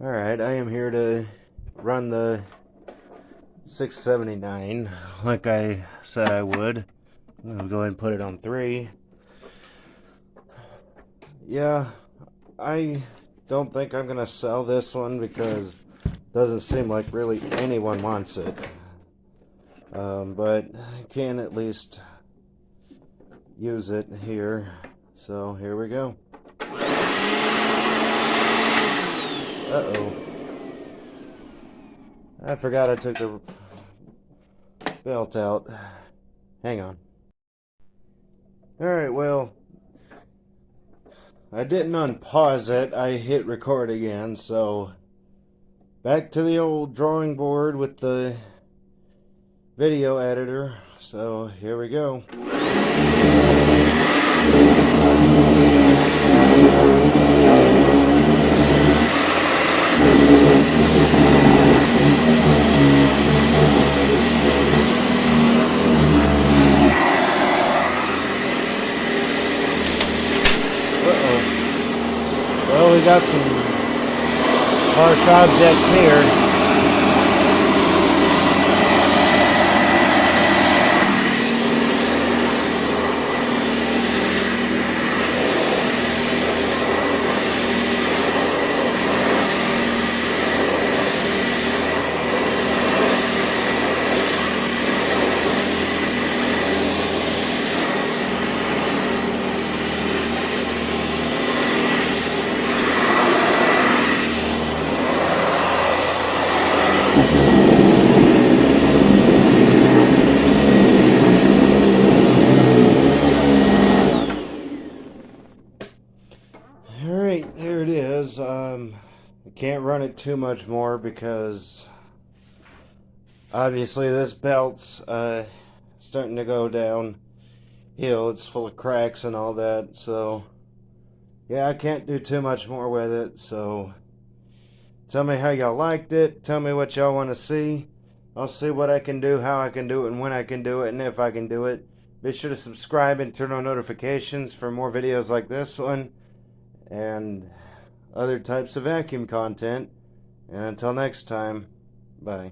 Alright, I am here to run the 679 like I said I would. I'm gonna go ahead and put it on 3. Yeah, I don't think I'm gonna sell this one because it doesn't seem like really anyone wants it. But I can at least use it here. So here we go. Uh-oh. I forgot I took the belt out. Hang on. Alright, well, I didn't unpause it. I hit record again, so back to the old drawing board with the video editor. So here we go. Well, we got some harsh objects here. Alright, there it is. I can't run it too much more because obviously this belt's starting to go downhill. It's full of cracks and all that, so yeah, I can't do too much more with it. So tell me how y'all liked it. Tell me what y'all want to see. I'll see what I can do, how I can do it, and when I can do it, and if I can do it. Be sure to subscribe and turn on notifications for more videos like this one and other types of vacuum content. And until next time, bye.